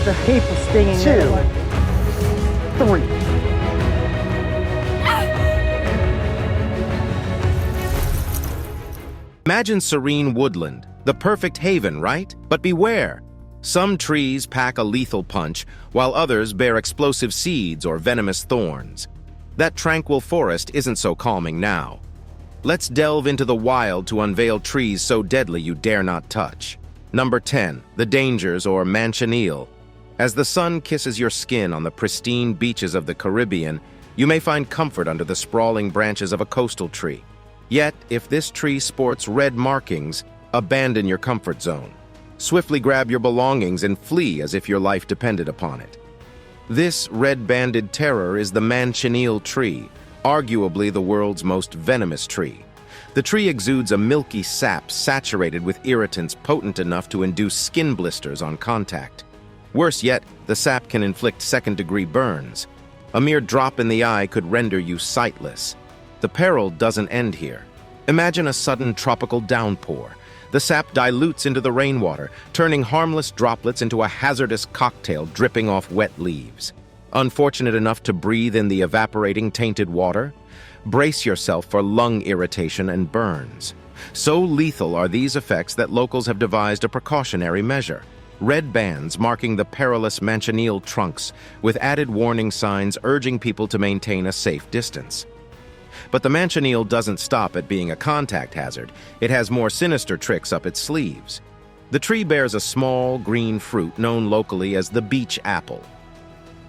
with a heap of stinging. 2, 3. Imagine serene woodland, the perfect haven, right? But beware. Some trees pack a lethal punch, while others bear explosive seeds or venomous thorns. That tranquil forest isn't so calming now. Let's delve into the wild to unveil trees so deadly you dare not touch. Number 10, the dangers or Manchineal. As the sun kisses your skin on the pristine beaches of the Caribbean, you may find comfort under the sprawling branches of a coastal tree. Yet, if this tree sports red markings, abandon your comfort zone. Swiftly grab your belongings and flee as if your life depended upon it. This red-banded terror is the Manchineal tree, arguably the world's most venomous tree. The tree exudes a milky sap saturated with irritants potent enough to induce skin blisters on contact. Worse yet, the sap can inflict second-degree burns. A mere drop in the eye could render you sightless. The peril doesn't end here. Imagine a sudden tropical downpour. The sap dilutes into the rainwater, turning harmless droplets into a hazardous cocktail dripping off wet leaves. Unfortunate enough to breathe in the evaporating tainted water? Brace yourself for lung irritation and burns. So lethal are these effects that locals have devised a precautionary measure. Red bands marking the perilous Manchineal trunks, with added warning signs urging people to maintain a safe distance. But the Manchineal doesn't stop at being a contact hazard. It has more sinister tricks up its sleeves. The tree bears a small, green fruit known locally as the beach apple.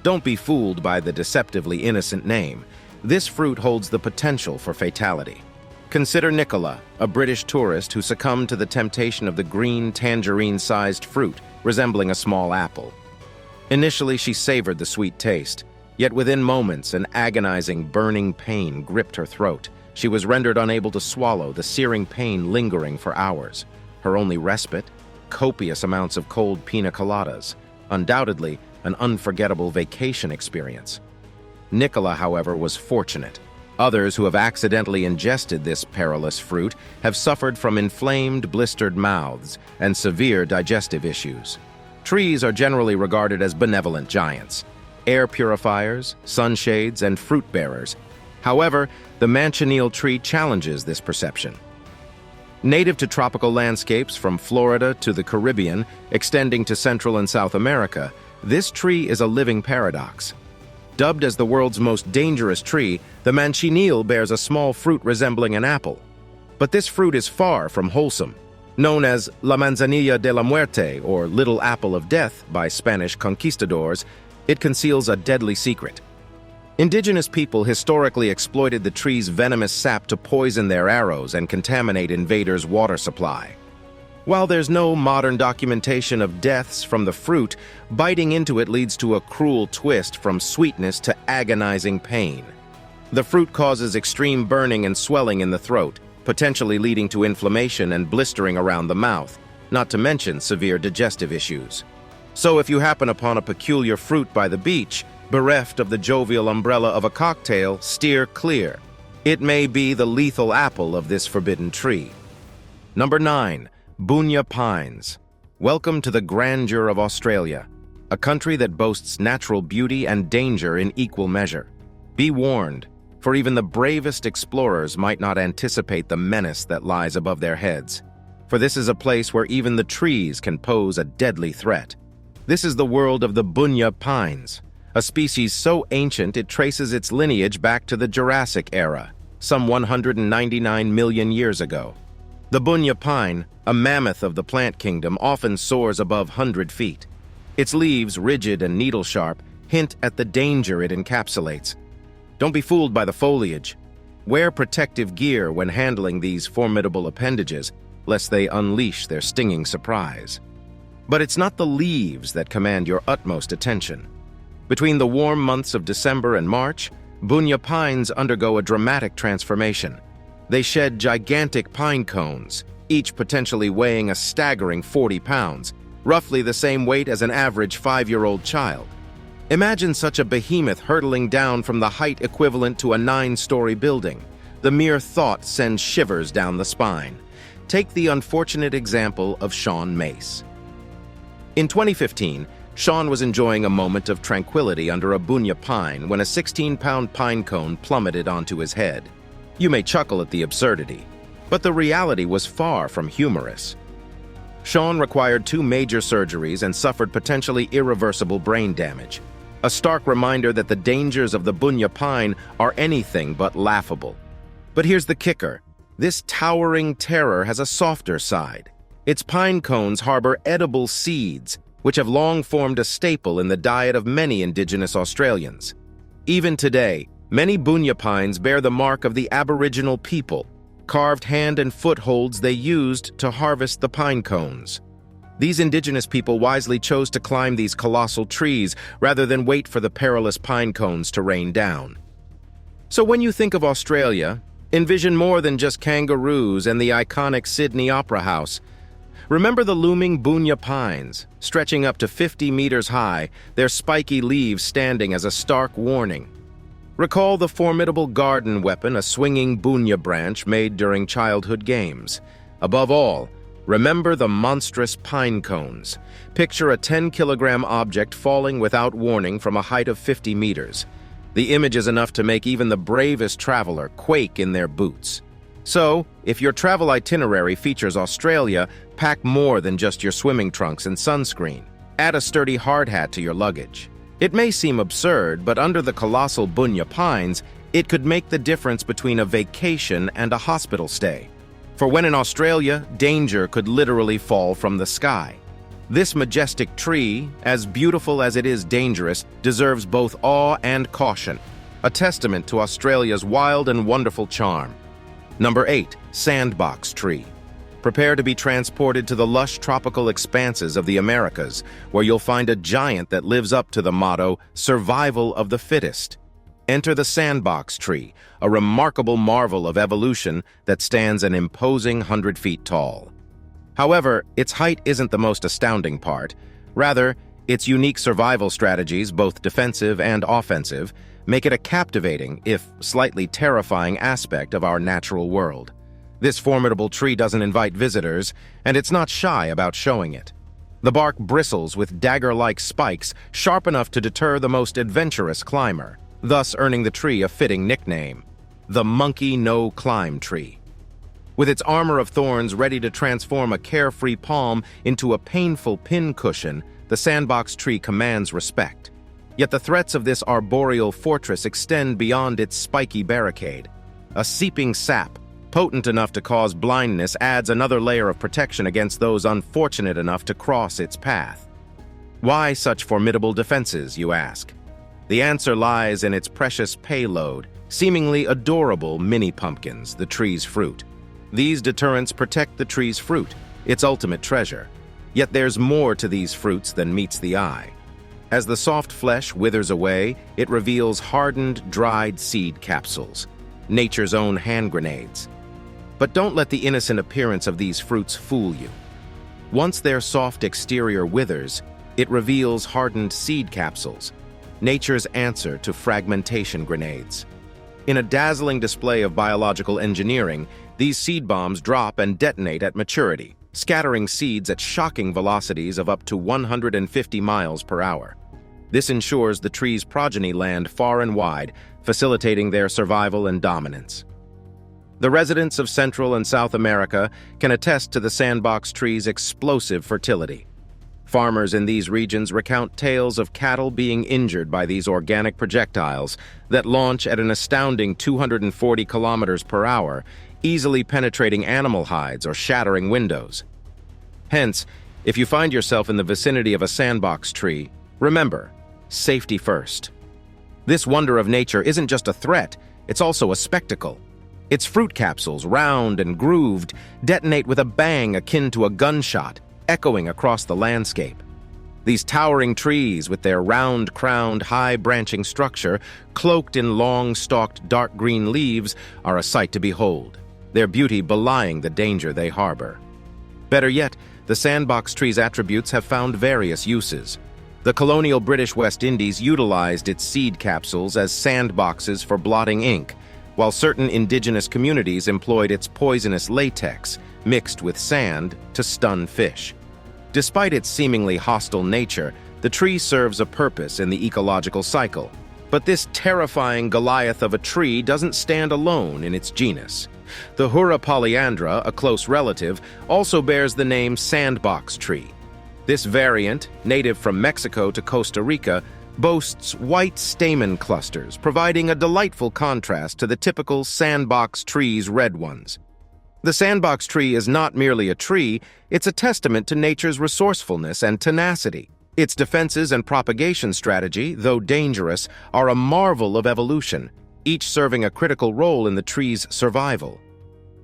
Don't be fooled by the deceptively innocent name. This fruit holds the potential for fatality. Consider Nicola, a British tourist who succumbed to the temptation of the green, tangerine-sized fruit, resembling a small apple. Initially, she savored the sweet taste. Yet within moments, an agonizing, burning pain gripped her throat. She was rendered unable to swallow, the searing pain lingering for hours. Her only respite? Copious amounts of cold pina coladas. Undoubtedly, an unforgettable vacation experience. Nicola, however, was fortunate. Others who have accidentally ingested this perilous fruit have suffered from inflamed, blistered mouths and severe digestive issues. Trees are generally regarded as benevolent giants. Air purifiers, sunshades, and fruit bearers. However, the Manchineal tree challenges this perception. Native to tropical landscapes from Florida to the Caribbean, extending to Central and South America, this tree is a living paradox. Dubbed as the world's most dangerous tree, the Manchineal bears a small fruit resembling an apple. But this fruit is far from wholesome. Known as La Manzanilla de la Muerte, or Little Apple of Death by Spanish conquistadors, it conceals a deadly secret. Indigenous people historically exploited the tree's venomous sap to poison their arrows and contaminate invaders' water supply. While there's no modern documentation of deaths from the fruit, biting into it leads to a cruel twist from sweetness to agonizing pain. The fruit causes extreme burning and swelling in the throat, potentially leading to inflammation and blistering around the mouth, not to mention severe digestive issues. So if you happen upon a peculiar fruit by the beach, bereft of the jovial umbrella of a cocktail, steer clear. It may be the lethal apple of this forbidden tree. Number 9. Bunya Pines. Welcome to the grandeur of Australia, a country that boasts natural beauty and danger in equal measure. Be warned, for even the bravest explorers might not anticipate the menace that lies above their heads. For this is a place where even the trees can pose a deadly threat. This is the world of the Bunya Pines, a species so ancient it traces its lineage back to the Jurassic era, some 199 million years ago. The Bunya pine, a mammoth of the plant kingdom, often soars above 100 feet. Its leaves, rigid and needle-sharp, hint at the danger it encapsulates. Don't be fooled by the foliage. Wear protective gear when handling these formidable appendages, lest they unleash their stinging surprise. But it's not the leaves that command your utmost attention. Between the warm months of December and March, Bunya pines undergo a dramatic transformation. They shed gigantic pine cones, each potentially weighing a staggering 40 pounds, roughly the same weight as an average 5-year-old child. Imagine such a behemoth hurtling down from the height equivalent to a 9-story building. The mere thought sends shivers down the spine. Take the unfortunate example of Sean Mace. In 2015, Sean was enjoying a moment of tranquility under a bunya pine when a 16-pound pine cone plummeted onto his head. You may chuckle at the absurdity, but the reality was far from humorous. Sean required 2 major surgeries and suffered potentially irreversible brain damage, a stark reminder that the dangers of the bunya pine are anything but laughable. But here's the kicker. This towering terror has a softer side. Its pine cones harbor edible seeds, which have long formed a staple in the diet of many indigenous Australians. Even today, many bunya pines bear the mark of the Aboriginal people, carved hand and footholds they used to harvest the pine cones. These indigenous people wisely chose to climb these colossal trees rather than wait for the perilous pine cones to rain down. So when you think of Australia, envision more than just kangaroos and the iconic Sydney Opera House. Remember the looming Bunya Pines, stretching up to 50 meters high, their spiky leaves standing as a stark warning. Recall the formidable garden weapon, a swinging bunya branch made during childhood games. Above all, remember the monstrous pine cones. Picture a 10-kilogram object falling without warning from a height of 50 meters. The image is enough to make even the bravest traveler quake in their boots. So, if your travel itinerary features Australia, pack more than just your swimming trunks and sunscreen. Add a sturdy hard hat to your luggage. It may seem absurd, but under the colossal Bunya Pines, it could make the difference between a vacation and a hospital stay. For when in Australia, danger could literally fall from the sky. This majestic tree, as beautiful as it is dangerous, deserves both awe and caution, a testament to Australia's wild and wonderful charm. Number 8. Sandbox Tree. Prepare to be transported to the lush tropical expanses of the Americas, where you'll find a giant that lives up to the motto, survival of the fittest. Enter the Sandbox Tree, a remarkable marvel of evolution that stands an imposing 100 feet tall. However, its height isn't the most astounding part. Rather, its unique survival strategies, both defensive and offensive, make it a captivating, if slightly terrifying aspect of our natural world. This formidable tree doesn't invite visitors, and it's not shy about showing it. The bark bristles with dagger-like spikes sharp enough to deter the most adventurous climber, thus earning the tree a fitting nickname, the Monkey No-Climb Tree. With its armor of thorns ready to transform a carefree palm into a painful pincushion, the Sandbox Tree commands respect. Yet the threats of this arboreal fortress extend beyond its spiky barricade. A seeping sap, potent enough to cause blindness, adds another layer of protection against those unfortunate enough to cross its path. Why such formidable defenses, you ask? The answer lies in its precious payload, seemingly adorable mini pumpkins, the tree's fruit. These deterrents protect the tree's fruit, its ultimate treasure. Yet there's more to these fruits than meets the eye. As the soft flesh withers away, it reveals hardened, dried seed capsules, nature's own hand grenades. But don't let the innocent appearance of these fruits fool you. Once their soft exterior withers, it reveals hardened seed capsules, nature's answer to fragmentation grenades. In a dazzling display of biological engineering, these seed bombs drop and detonate at maturity, scattering seeds at shocking velocities of up to 150 miles per hour. This ensures the tree's progeny land far and wide, facilitating their survival and dominance. The residents of Central and South America can attest to the sandbox tree's explosive fertility. Farmers in these regions recount tales of cattle being injured by these organic projectiles that launch at an astounding 240 kilometers per hour, easily penetrating animal hides or shattering windows. Hence, if you find yourself in the vicinity of a sandbox tree, remember, safety first. This wonder of nature isn't just a threat, it's also a spectacle. Its fruit capsules, round and grooved, detonate with a bang akin to a gunshot, echoing across the landscape. These towering trees, with their round-crowned, high-branching structure, cloaked in long-stalked dark green leaves, are a sight to behold, their beauty belying the danger they harbor. Better yet, the sandbox tree's attributes have found various uses. The colonial British West Indies utilized its seed capsules as sandboxes for blotting ink, while certain indigenous communities employed its poisonous latex, mixed with sand, to stun fish. Despite its seemingly hostile nature, The tree serves a purpose in the ecological cycle, but this terrifying Goliath of a tree doesn't stand alone in its genus. The Hura polyandra, a close relative, also bears the name Sandbox Tree. This variant, native from Mexico to Costa Rica, boasts white stamen clusters, providing a delightful contrast to the typical sandbox tree's red ones. The sandbox tree is not merely a tree, it's a testament to nature's resourcefulness and tenacity. Its defenses and propagation strategy, though dangerous, are a marvel of evolution, each serving a critical role in the tree's survival.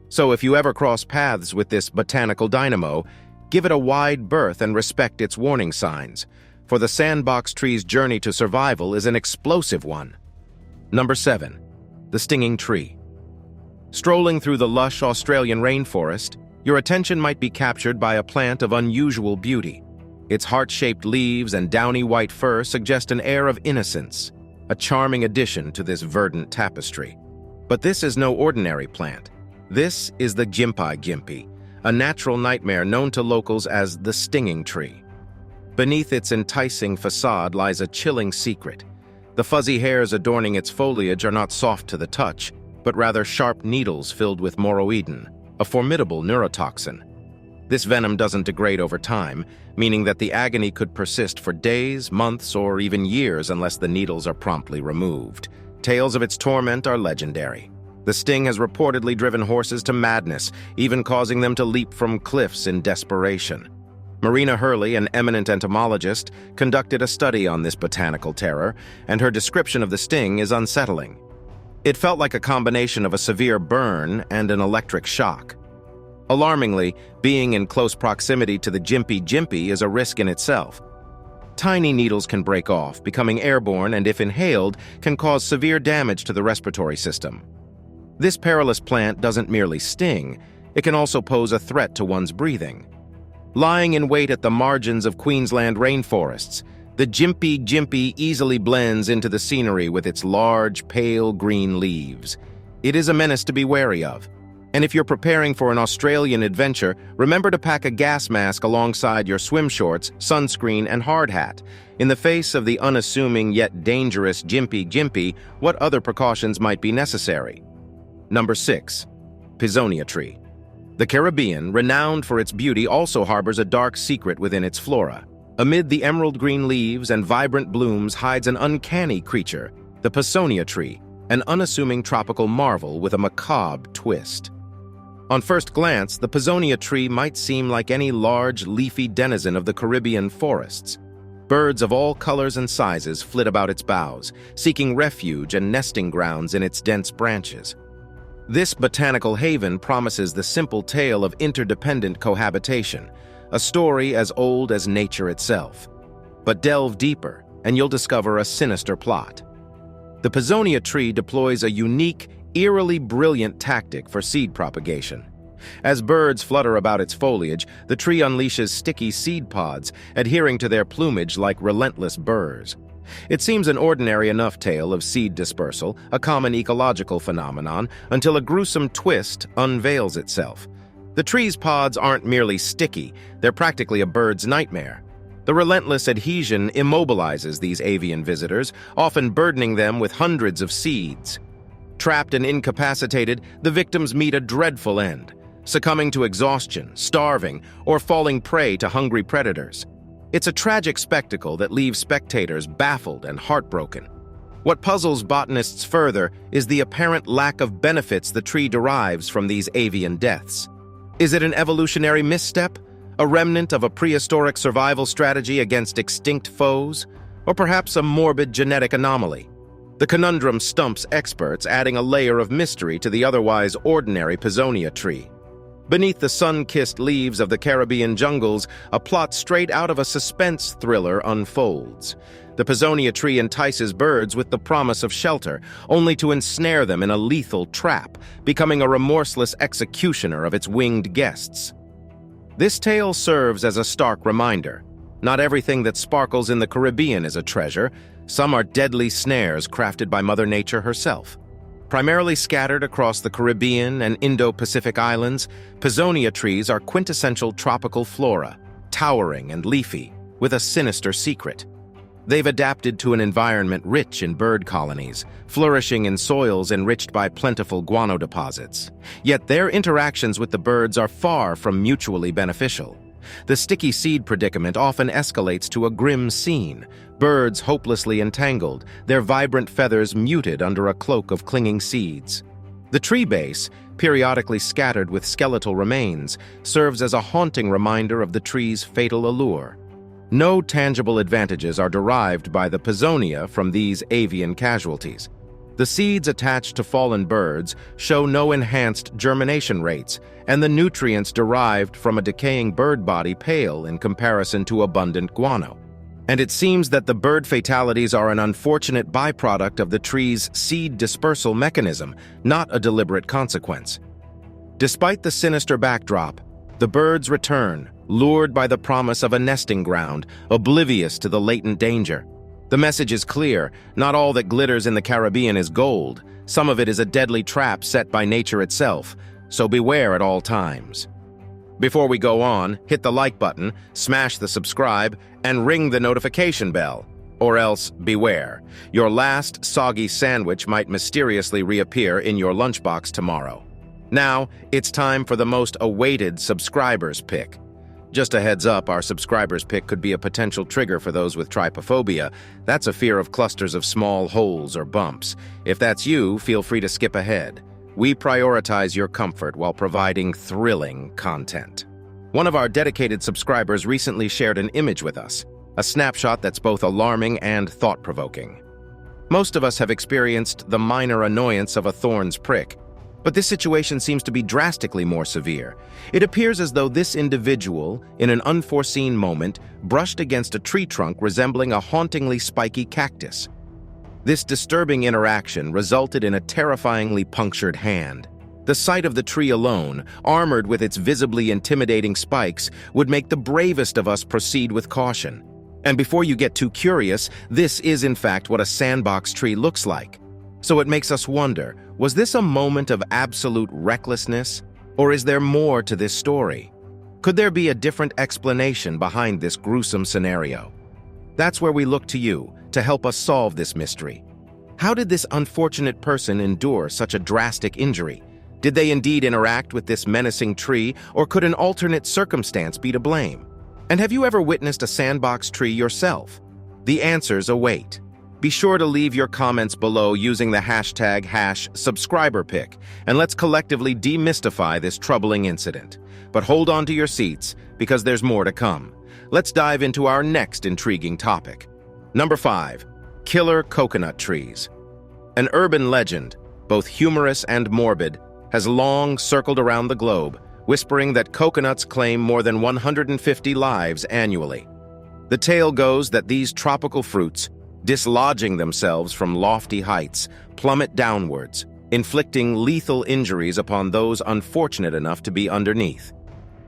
So if you ever cross paths with this botanical dynamo, give it a wide berth and respect its warning signs, for the sandbox tree's journey to survival is an explosive one. Number 7. The stinging tree. Strolling through the lush Australian rainforest, your attention might be captured by a plant of unusual beauty. Its heart-shaped leaves and downy white fur suggest an air of innocence, a charming addition to this verdant tapestry. But this is no ordinary plant. This is the gympie, a natural nightmare known to locals as the stinging tree. Beneath its enticing facade lies a chilling secret. The fuzzy hairs adorning its foliage are not soft to the touch, but rather sharp needles filled with moroidin, a formidable neurotoxin. This venom doesn't degrade over time, meaning that the agony could persist for days, months, or even years unless the needles are promptly removed. Tales of its torment are legendary. The sting has reportedly driven horses to madness, even causing them to leap from cliffs in desperation. Marina Hurley, an eminent entomologist, conducted a study on this botanical terror, and her description of the sting is unsettling. It felt like a combination of a severe burn and an electric shock. Alarmingly, being in close proximity to the gympie is a risk in itself. Tiny needles can break off, becoming airborne, and if inhaled, can cause severe damage to the respiratory system. This perilous plant doesn't merely sting, it can also pose a threat to one's breathing. Lying in wait at the margins of Queensland rainforests, the gympie easily blends into the scenery with its large, pale green leaves. It is a menace to be wary of. And if you're preparing for an Australian adventure, remember to pack a gas mask alongside your swim shorts, sunscreen, and hard hat. In the face of the unassuming yet dangerous gympie, what other precautions might be necessary? Number 6. Pizzonia Tree. The Caribbean, renowned for its beauty, also harbors a dark secret within its flora. Amid the emerald green leaves and vibrant blooms hides an uncanny creature, the Pizzonia Tree, an unassuming tropical marvel with a macabre twist. On first glance, the Pizzonia Tree might seem like any large, leafy denizen of the Caribbean forests. Birds of all colors and sizes flit about its boughs, seeking refuge and nesting grounds in its dense branches. This botanical haven promises the simple tale of interdependent cohabitation, a story as old as nature itself. But delve deeper, and you'll discover a sinister plot. The Pizzonia Tree deploys a unique, eerily brilliant tactic for seed propagation. As birds flutter about its foliage, the tree unleashes sticky seed pods, adhering to their plumage like relentless burrs. It seems an ordinary enough tale of seed dispersal, a common ecological phenomenon, until a gruesome twist unveils itself. The tree's pods aren't merely sticky, they're practically a bird's nightmare. The relentless adhesion immobilizes these avian visitors, often burdening them with hundreds of seeds. Trapped and incapacitated, the victims meet a dreadful end, succumbing to exhaustion, starving, or falling prey to hungry predators. It's a tragic spectacle that leaves spectators baffled and heartbroken. What puzzles botanists further is the apparent lack of benefits the tree derives from these avian deaths. Is it an evolutionary misstep, a remnant of a prehistoric survival strategy against extinct foes, or perhaps a morbid genetic anomaly? The conundrum stumps experts, adding a layer of mystery to the otherwise ordinary Pizzonia tree. Beneath the sun-kissed leaves of the Caribbean jungles, a plot straight out of a suspense thriller unfolds. The Pizzonia tree entices birds with the promise of shelter, only to ensnare them in a lethal trap, becoming a remorseless executioner of its winged guests. This tale serves as a stark reminder. Not everything that sparkles in the Caribbean is a treasure. Some are deadly snares crafted by Mother Nature herself. Primarily scattered across the Caribbean and Indo-Pacific islands, Pizzonia trees are quintessential tropical flora, towering and leafy. with a sinister secret. They've adapted to an environment rich in bird colonies, flourishing in soils enriched by plentiful guano deposits. Yet their interactions with the birds are far from mutually beneficial. The sticky seed predicament often escalates to a grim scene, birds hopelessly entangled, their vibrant feathers muted under a cloak of clinging seeds. The tree base, periodically scattered with skeletal remains, serves as a haunting reminder of the tree's fatal allure. No tangible advantages are derived by the Pizzonia from these avian casualties. The seeds attached to fallen birds show no enhanced germination rates, and the nutrients derived from a decaying bird body pale in comparison to abundant guano. And it seems that the bird fatalities are an unfortunate byproduct of the tree's seed dispersal mechanism, not a deliberate consequence. Despite the sinister backdrop, the birds return, lured by the promise of a nesting ground, oblivious to the latent danger. The message is clear: not all that glitters in the Caribbean is gold. Some of it is a deadly trap set by nature itself, so beware at all times. Before we go on, hit the like button, smash the subscribe, and ring the notification bell. Or else, beware. Your last soggy sandwich might mysteriously reappear in your lunchbox tomorrow. Now, it's time for the most awaited subscribers pick. Just a heads up, our subscribers pick could be a potential trigger for those with trypophobia. That's a fear of clusters of small holes or bumps. If that's you, feel free to skip ahead. We prioritize your comfort while providing thrilling content. One of our dedicated subscribers recently shared an image with us, a snapshot that's both alarming and thought-provoking. Most of us have experienced the minor annoyance of a thorn's prick, but this situation seems to be drastically more severe. It appears as though this individual, in an unforeseen moment, brushed against a tree trunk resembling a hauntingly spiky cactus. This disturbing interaction resulted in a terrifyingly punctured hand. The sight of the tree alone, armored with its visibly intimidating spikes, would make the bravest of us proceed with caution. And before you get too curious, this is in fact what a sandbox tree looks like. So it makes us wonder, was this a moment of absolute recklessness, or is there more to this story? Could there be a different explanation behind this gruesome scenario? That's where we look to you to help us solve this mystery. How did this unfortunate person endure such a drastic injury? Did they indeed interact with this menacing tree, or could an alternate circumstance be to blame? And have you ever witnessed a sandbox tree yourself? The answers await. Be sure to leave your comments below using the hashtag #subscriberpick, and let's collectively demystify this troubling incident. But hold on to your seats, because there's more to come. Let's dive into our next intriguing topic. Number 5. Killer coconut trees. An urban legend, both humorous and morbid, has long circled around the globe, whispering that coconuts claim more than 150 lives annually. The tale goes that these tropical fruits, dislodging themselves from lofty heights, plummet downwards, inflicting lethal injuries upon those unfortunate enough to be underneath.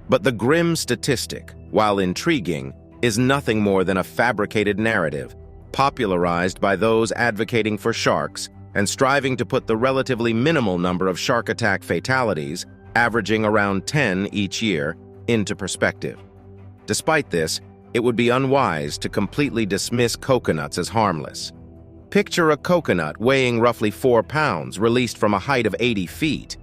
But the grim statistic, while intriguing, is nothing more than a fabricated narrative, popularized by those advocating for sharks and striving to put the relatively minimal number of shark attack fatalities, averaging around 10 each year, into perspective. Despite this, it would be unwise to completely dismiss coconuts as harmless. Picture a coconut weighing roughly 4 pounds released from a height of 80 feet.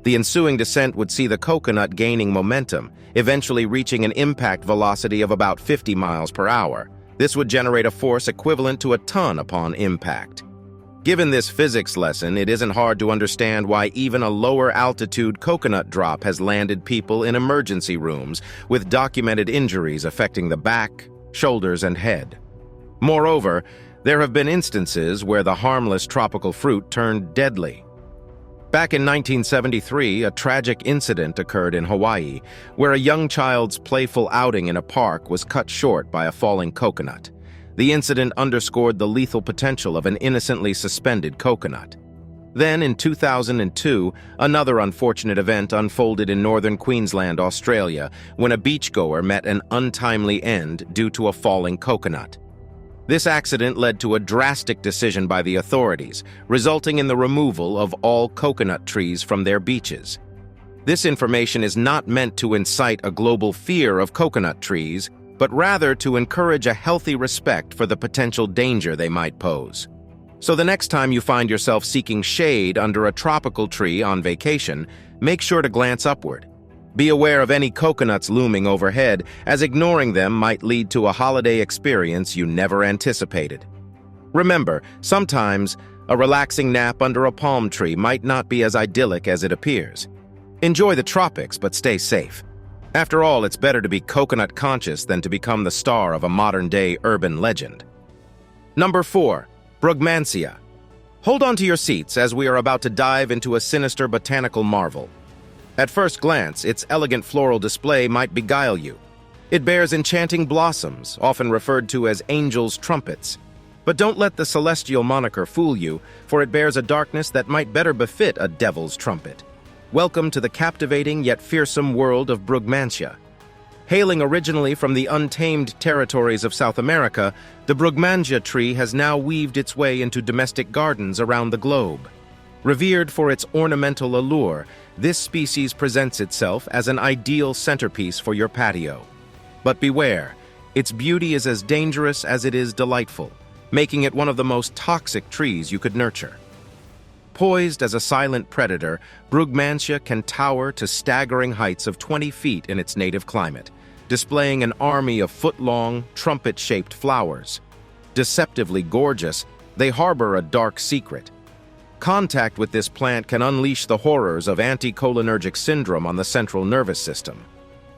The ensuing descent would see the coconut gaining momentum, eventually reaching an impact velocity of about 50 miles per hour. This would generate a force equivalent to a ton upon impact. Given this physics lesson, it isn't hard to understand why even a lower altitude coconut drop has landed people in emergency rooms with documented injuries affecting the back, shoulders, and head. Moreover, there have been instances where the harmless tropical fruit turned deadly. Back in 1973, a tragic incident occurred in Hawaii, where a young child's playful outing in a park was cut short by a falling coconut. The incident underscored the lethal potential of an innocently suspended coconut. Then, in 2002, another unfortunate event unfolded in northern Queensland, Australia, when a beachgoer met an untimely end due to a falling coconut. This accident led to a drastic decision by the authorities, resulting in the removal of all coconut trees from their beaches. This information is not meant to incite a global fear of coconut trees, but rather to encourage a healthy respect for the potential danger they might pose. So the next time you find yourself seeking shade under a tropical tree on vacation, make sure to glance upward. Be aware of any coconuts looming overhead, as ignoring them might lead to a holiday experience you never anticipated. Remember, sometimes a relaxing nap under a palm tree might not be as idyllic as it appears. Enjoy the tropics, but stay safe. After all, it's better to be coconut conscious than to become the star of a modern-day urban legend. Number 4. Brugmansia. Hold on to your seats as we are about to dive into a sinister botanical marvel. At first glance, its elegant floral display might beguile you. It bears enchanting blossoms, often referred to as angels' trumpets. But don't let the celestial moniker fool you, for it bears a darkness that might better befit a devil's trumpet. Welcome to the captivating yet fearsome world of Brugmansia. Hailing originally from the untamed territories of South America, the Brugmansia tree has now weaved its way into domestic gardens around the globe. Revered for its ornamental allure, this species presents itself as an ideal centerpiece for your patio. But beware, its beauty is as dangerous as it is delightful, making it one of the most toxic trees you could nurture. Poised as a silent predator, Brugmansia can tower to staggering heights of 20 feet in its native climate, displaying an army of foot-long, trumpet-shaped flowers. Deceptively gorgeous, they harbor a dark secret. Contact with this plant can unleash the horrors of anticholinergic syndrome on the central nervous system.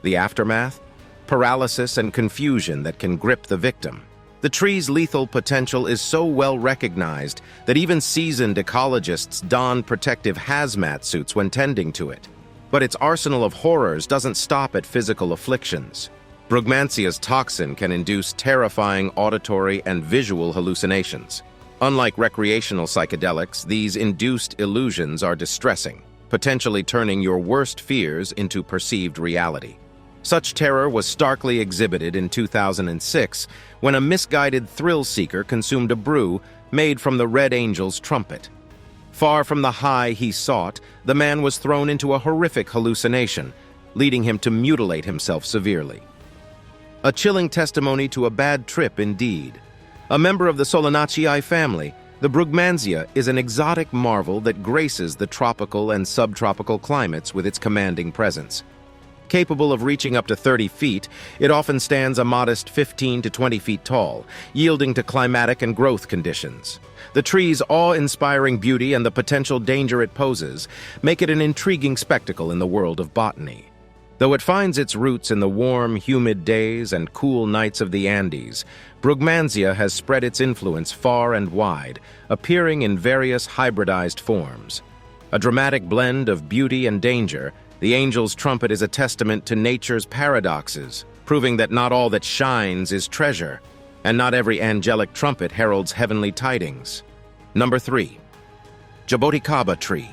The aftermath? Paralysis and confusion that can grip the victim. The tree's lethal potential is so well recognized that even seasoned ecologists don protective hazmat suits when tending to it. But its arsenal of horrors doesn't stop at physical afflictions. Brugmansia's toxin can induce terrifying auditory and visual hallucinations. Unlike recreational psychedelics, these induced illusions are distressing, potentially turning your worst fears into perceived reality. Such terror was starkly exhibited in 2006 when a misguided thrill-seeker consumed a brew made from the Red Angel's trumpet. Far from the high he sought, the man was thrown into a horrific hallucination, leading him to mutilate himself severely. A chilling testimony to a bad trip indeed. A member of the Solanaceae family, the Brugmansia is an exotic marvel that graces the tropical and subtropical climates with its commanding presence. Capable of reaching up to 30 feet, it often stands a modest 15 to 20 feet tall, yielding to climatic and growth conditions. The tree's awe-inspiring beauty and the potential danger it poses make it an intriguing spectacle in the world of botany. Though it finds its roots in the warm, humid days and cool nights of the Andes, Brugmansia has spread its influence far and wide, appearing in various hybridized forms. A dramatic blend of beauty and danger, the angel's trumpet is a testament to nature's paradoxes, proving that not all that shines is treasure, and not every angelic trumpet heralds heavenly tidings. Number 3. Jaboticaba Tree.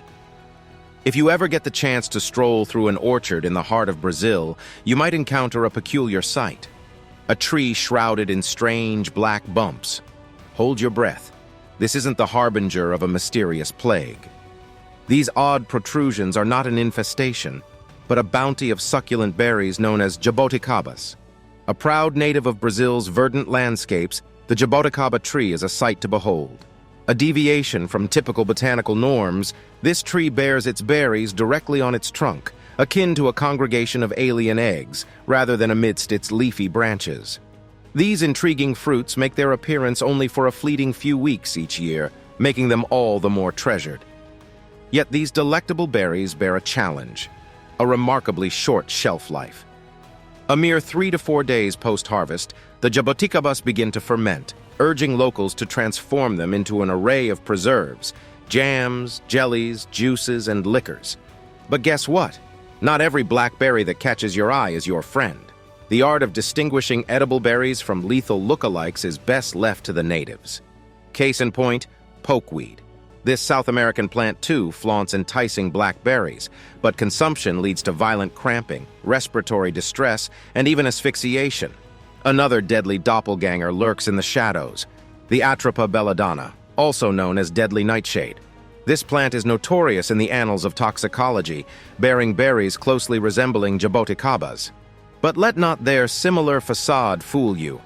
If you ever get the chance to stroll through an orchard in the heart of Brazil, you might encounter a peculiar sight. A tree shrouded in strange black bumps. Hold your breath. This isn't the harbinger of a mysterious plague. These odd protrusions are not an infestation, but a bounty of succulent berries known as jaboticabas. A proud native of Brazil's verdant landscapes, the Jaboticaba tree is a sight to behold. A deviation from typical botanical norms, this tree bears its berries directly on its trunk, akin to a congregation of alien eggs, rather than amidst its leafy branches. These intriguing fruits make their appearance only for a fleeting few weeks each year, making them all the more treasured. Yet these delectable berries bear a challenge, a remarkably short shelf life. A mere 3 to 4 days post-harvest, the jaboticabas begin to ferment, urging locals to transform them into an array of preserves, jams, jellies, juices, and liquors. But guess what? Not every blackberry that catches your eye is your friend. The art of distinguishing edible berries from lethal lookalikes is best left to the natives. Case in point, pokeweed. This South American plant too flaunts enticing black berries, but consumption leads to violent cramping, respiratory distress, and even asphyxiation. Another deadly doppelganger lurks in the shadows, the Atropa belladonna, also known as deadly nightshade. This plant is notorious in the annals of toxicology, bearing berries closely resembling jaboticabas. But let not their similar facade fool you.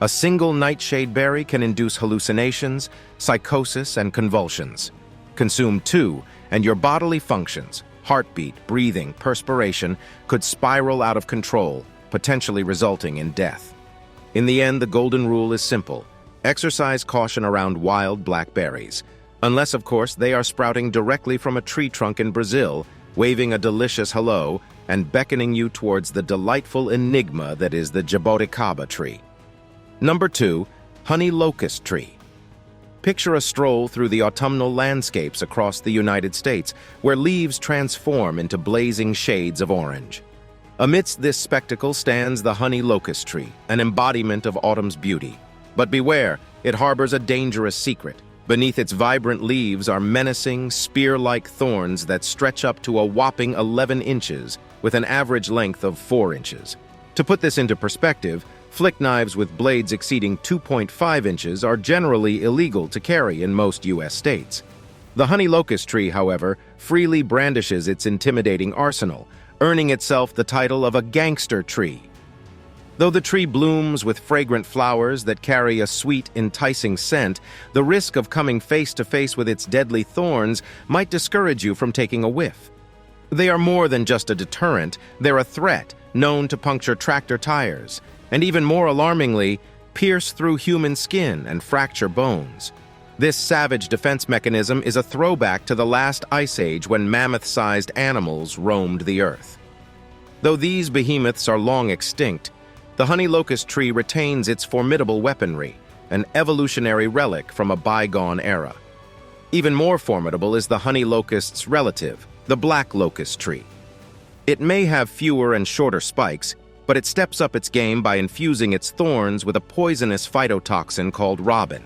A single nightshade berry can induce hallucinations, psychosis, and convulsions. Consume two, and your bodily functions, heartbeat, breathing, perspiration, could spiral out of control, potentially resulting in death. In the end, the golden rule is simple. Exercise caution around wild blackberries, unless, of course, they are sprouting directly from a tree trunk in Brazil, waving a delicious hello and beckoning you towards the delightful enigma that is the Jaboticaba tree. Number 2, honey locust tree. Picture a stroll through the autumnal landscapes across the United States, where leaves transform into blazing shades of orange. Amidst this spectacle stands the honey locust tree, an embodiment of autumn's beauty. But beware, it harbors a dangerous secret. Beneath its vibrant leaves are menacing, spear-like thorns that stretch up to a whopping 11 inches, with an average length of 4 inches. To put this into perspective, flick knives with blades exceeding 2.5 inches are generally illegal to carry in most U.S. states. The honey locust tree, however, freely brandishes its intimidating arsenal, earning itself the title of a gangster tree. Though the tree blooms with fragrant flowers that carry a sweet, enticing scent, the risk of coming face to face with its deadly thorns might discourage you from taking a whiff. They are more than just a deterrent, they're a threat, known to puncture tractor tires, and even more alarmingly, pierce through human skin and fracture bones. This savage defense mechanism is a throwback to the last ice age when mammoth-sized animals roamed the earth. Though these behemoths are long extinct, the honey locust tree retains its formidable weaponry, an evolutionary relic from a bygone era. Even more formidable is the honey locust's relative, the black locust tree. It may have fewer and shorter spikes, but it steps up its game by infusing its thorns with a poisonous phytotoxin called robin.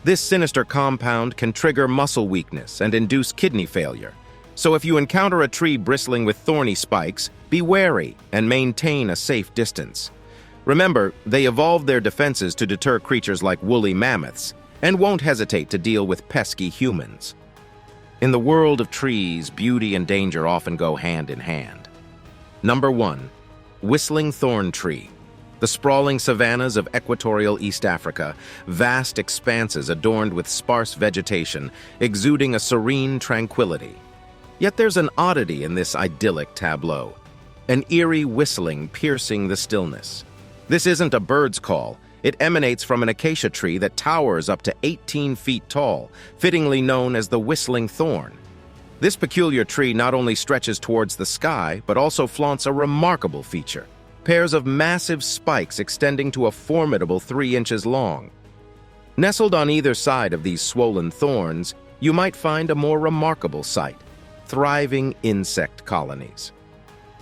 This sinister compound can trigger muscle weakness and induce kidney failure. So if you encounter a tree bristling with thorny spikes, be wary and maintain a safe distance. Remember, they evolved their defenses to deter creatures like woolly mammoths, and won't hesitate to deal with pesky humans. In the world of trees, beauty and danger often go hand in hand. Number 1, whistling thorn tree. The sprawling savannas of equatorial East Africa, vast expanses adorned with sparse vegetation, exuding a serene tranquility. Yet there's an oddity in this idyllic tableau, an eerie whistling piercing the stillness. This isn't a bird's call. It emanates from an acacia tree that towers up to 18 feet tall, fittingly known as the whistling thorn. This peculiar tree not only stretches towards the sky, but also flaunts a remarkable feature: pairs of massive spikes extending to a formidable 3 inches long. Nestled on either side of these swollen thorns, you might find a more remarkable sight: thriving insect colonies.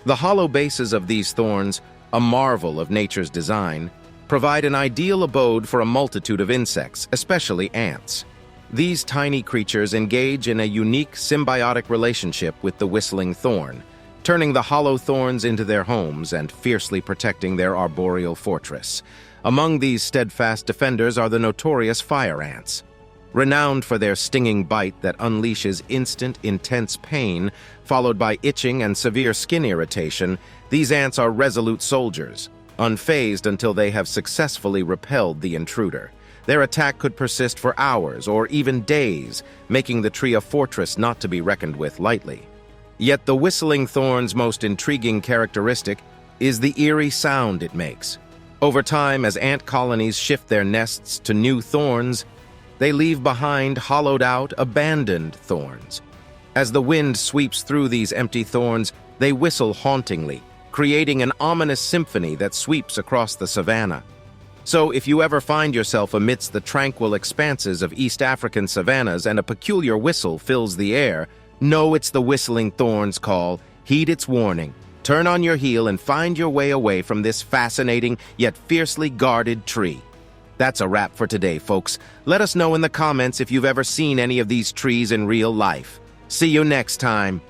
The hollow bases of these thorns, a marvel of nature's design, provide an ideal abode for a multitude of insects, especially ants. These tiny creatures engage in a unique symbiotic relationship with the whistling thorn, turning the hollow thorns into their homes and fiercely protecting their arboreal fortress. Among these steadfast defenders are the notorious fire ants. Renowned for their stinging bite that unleashes instant, intense pain, followed by itching and severe skin irritation, these ants are resolute soldiers, unfazed until they have successfully repelled the intruder. Their attack could persist for hours or even days, making the tree a fortress not to be reckoned with lightly. Yet the whistling thorn's most intriguing characteristic is the eerie sound it makes. Over time, as ant colonies shift their nests to new thorns, they leave behind hollowed-out, abandoned thorns. As the wind sweeps through these empty thorns, they whistle hauntingly, creating an ominous symphony that sweeps across the savanna. So if you ever find yourself amidst the tranquil expanses of East African savannas and a peculiar whistle fills the air, know it's the whistling thorn's call. Heed its warning. Turn on your heel and find your way away from this fascinating yet fiercely guarded tree. That's a wrap for today, folks. Let us know in the comments if you've ever seen any of these trees in real life. See you next time.